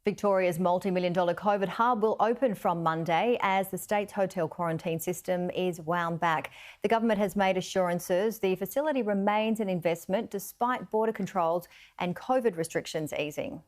Victoria's multi-million-dollar COVID hub will open from Monday as the state's hotel quarantine system is wound back. The government has made assurances the facility remains an investment despite border controls and COVID restrictions easing.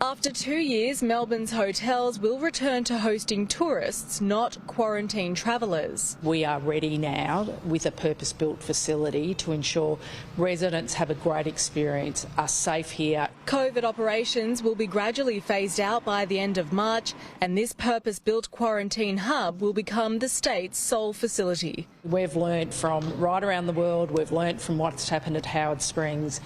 After 2 years, Melbourne's hotels will return to hosting tourists, not quarantine travellers. We are ready now with a purpose-built facility to ensure residents have a great experience, are safe here. COVID operations will be gradually phased out by the end of March, and this purpose-built quarantine hub will become the state's sole facility. We've learnt from right around the world, we've learnt from what's happened at Howard Springs.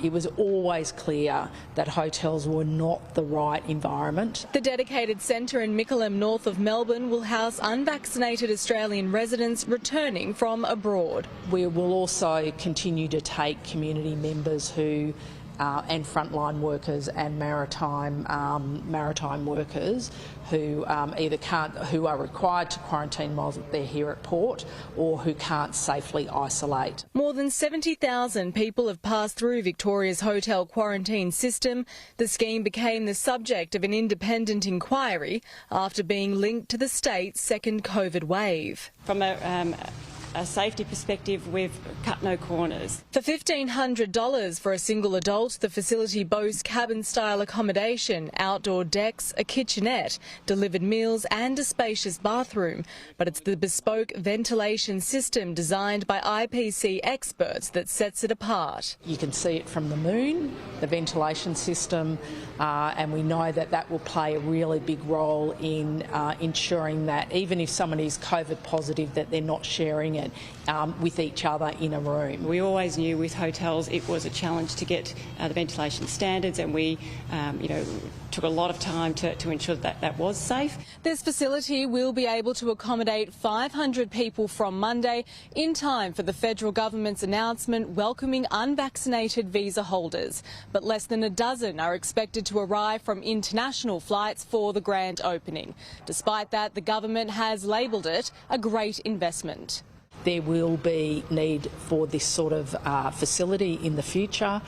It was always clear that hotels were not the right environment. The dedicated centre in Mickleham, north of Melbourne, will house unvaccinated Australian residents returning from abroad. We will also continue to take community members who and frontline workers and maritime workers who who are required to quarantine while they're here at port or who can't safely isolate. More than 70,000 people have passed through Victoria's hotel quarantine system. The scheme became the subject of an independent inquiry after being linked to the state's second COVID wave. From a safety perspective, we've cut no corners. For $1,500 for a single adult, the facility boasts cabin-style accommodation, outdoor decks, a kitchenette, delivered meals and a spacious bathroom. But it's the bespoke ventilation system designed by IPC experts that sets it apart. You can see it from the moon, the ventilation system, and we know that that will play a really big role in ensuring that even if someone is COVID positive, that they're not sharing it with each other in a room. We always knew with hotels it was a challenge to get the ventilation standards, and we took a lot of time to ensure that that was safe. This facility will be able to accommodate 500 people from Monday, in time for the federal government's announcement welcoming unvaccinated visa holders. But less than a dozen are expected to arrive from international flights for the grand opening. Despite that, the government has labelled it a great investment. There will be need for this sort of facility in the future,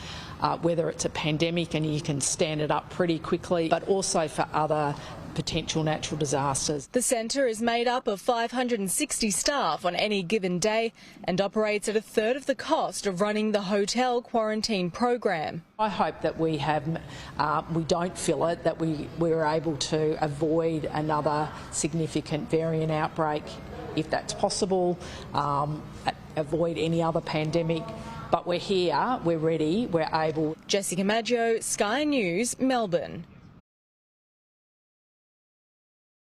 whether it's a pandemic and you can stand it up pretty quickly, but also for other potential natural disasters. The centre is made up of 560 staff on any given day and operates at a third of the cost of running the hotel quarantine program. I hope that we don't fill it, that we're able to avoid another significant variant outbreak if that's possible, avoid any other pandemic. But we're here, we're ready, we're able. Jessica Maggio, Sky News, Melbourne.